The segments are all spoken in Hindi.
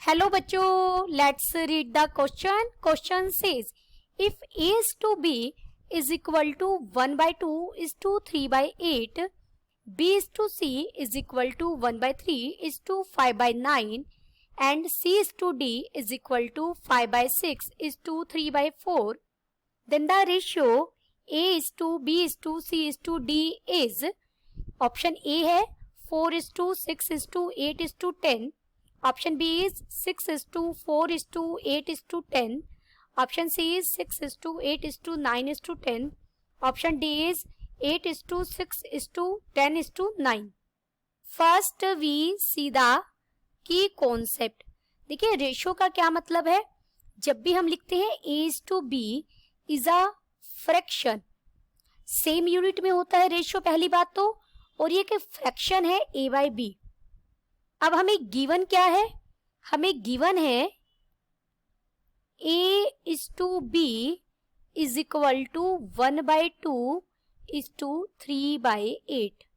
हेलो बच्चों, let's read the question. Question says if a is to b is equal to 1 by 2 is to 3 by 8, b is to c is equal to 1 by 3 is to 5 by 9 and c is to d is equal to 5 by 6 is to 3 by 4, then the ratio a is to b is to c is to d is. Option A है 4 is to 6 is to 8 is to 10. Option B is 6 is to 4 is to 8 is to 10. Option C is 6 is to 8 is to 9 is to 10. Option D is 8 is to 6 is to 10 is to 9. First we see the key concept. देखिए रेशियो का क्या मतलब है. जब भी हम लिखते हैं A is to B is a fraction, same unit में होता है रेशियो पहली बात तो, और ये कि फ्रैक्शन है A by B. अब हमें गिवन क्या है, हमें गिवन है a is to b is equal to 1 by 2 is to 3 by 8.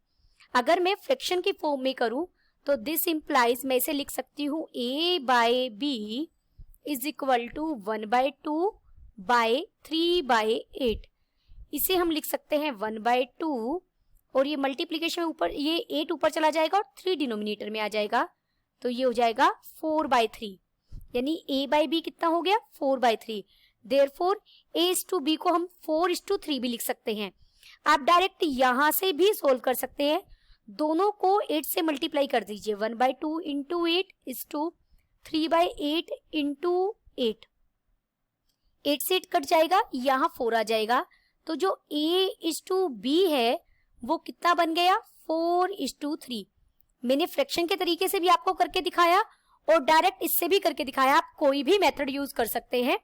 अगर मैं फ्रैक्शन की फॉर्म में करूं तो दिस इंप्लाइज मैं इसे लिख सकती हूं a by b is equal to 1 by 2 by 3 by 8. इसे हम लिख सकते हैं 1 by 2 और ये मल्टीप्लीकेशन में ऊपर ये 8 ऊपर चला जाएगा और 3 डिनोमिनेटर में आ जाएगा, तो ये हो जाएगा 4 by 3. यानी a by b कितना हो गया 4 by 3. Therefore a is to b को हम 4 is to 3 भी लिख सकते हैं. आप डायरेक्ट यहां से भी सोल्व कर सकते हैं, दोनों को 8 से मल्टीप्लाई कर दीजिए. 1 by 2 into 8 is to 3 by 8 into 8. 8 से 8 कट जाएगा, यहाँ 4 आ जाएगा, तो जो a is to b है वो कितना बन गया 4 is to 3. मैंने फ्रैक्शन के तरीके से भी आपको करके दिखाया और डायरेक्ट इससे भी करके दिखाया. आप कोई भी मेथड यूज कर सकते हैं,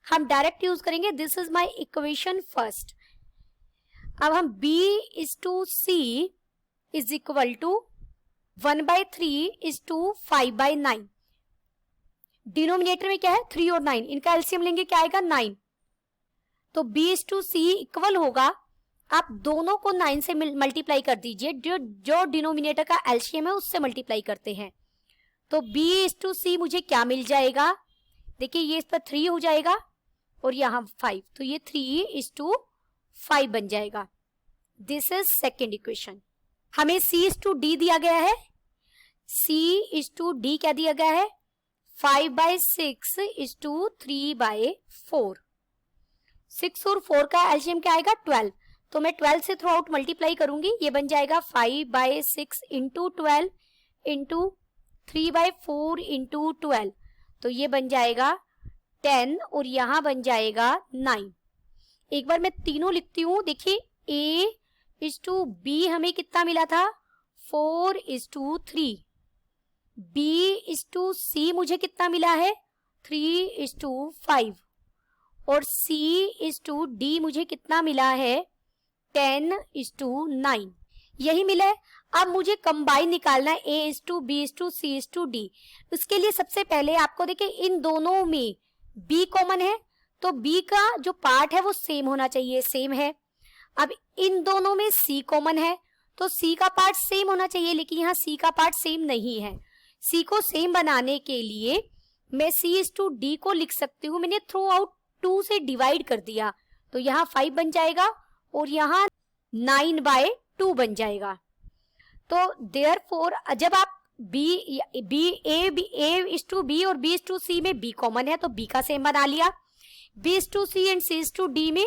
हम डायरेक्ट यूज करेंगे. This is my equation first. अब हम b is to c is equal to 1 by 3 is to 5 by 9. Denominator में क्या है 3 और 9, इनका एलसीएम लेंगे क्या आएगा 9. तो b is to c equal होगा, आप दोनों को 9 से मल्टीप्लाई कर दीजिए, जो डिनोमिनेटर का एलसीएम है उससे मल्टीप्लाई करते हैं. तो b is to c मुझे क्या मिल जाएगा, देखिए ये इस पर 3 हो जाएगा और यहाँ 5, तो ये 3 is to 5 बन जाएगा. This is second equation. हमें c is to d दिया गया है, c is to d क्या दिया गया है 5 by 6 is to 3 by 4. 6 और 4 का एलसीएम क्या आएगा 12, तो मैं 12 से थ्रू आउट मल्टीप्लाई करूंगी, ये बन जाएगा 5 by 6 into 12 into 3 by 4 into 12, तो ये बन जाएगा 10 और यहाँ बन जाएगा 9. एक बार मैं तीनों लिखती हूँ. देखिए a is to b हमें कितना मिला था 4 is to 3. b is to c मुझे कितना मिला है 3 is to 5 और c is to d मुझे कितना मिला है 10 is to 9. यही मिला है. अब मुझे कंबाइन निकालना है a is to b is to c is to d. उसके लिए सबसे पहले आपको देखिए इन दोनों में b कॉमन है, तो b का जो पार्ट है वो सेम होना चाहिए, सेम है. अब इन दोनों में c कॉमन है, तो c का पार्ट सेम होना चाहिए, लेकिन यहाँ c का पार्ट सेम नहीं है. c को सेम बनाने के लिए मैं c is to d को लिख सकती हूँ, मैंने थ्रू आउट 2 से डिवाइड कर दिया, तो यहाँ 5 बन जाएगा और यहाँ 9 by 2 बन जाएगा. तो देयरफॉर जब आप a is to b और b is to c में b कॉमन है तो b का सेम बना लिया, b is to c and c is to d में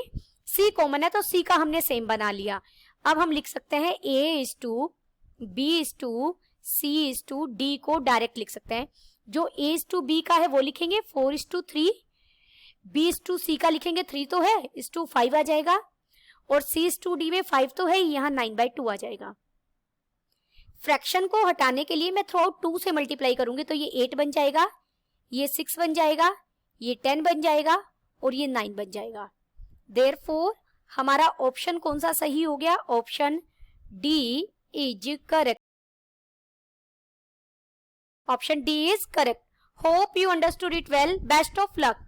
c कॉमन है तो c का हमने सेम बना लिया. अब हम लिख सकते हैं a is to b is to c is to d को डायरेक्ट लिख सकते हैं. जो a is to b का है वो लिखेंगे 4 is to 3, b is to c का लिखेंगे 3 तो है is to 5 आ जाएगा और c is to d में 5 तो है, यहाँ 9 by 2 आ जाएगा. फ्रैक्शन को हटाने के लिए मैं थ्रू आउट 2 से मल्टीप्लाई करूंगी, तो ये 8 बन जाएगा, ये 6 बन जाएगा, ये 10 बन जाएगा और ये 9 बन जाएगा. देयरफॉर हमारा ऑप्शन कौन सा सही हो गया, option D is correct. Option D is correct. Hope you understood it well. Best of luck.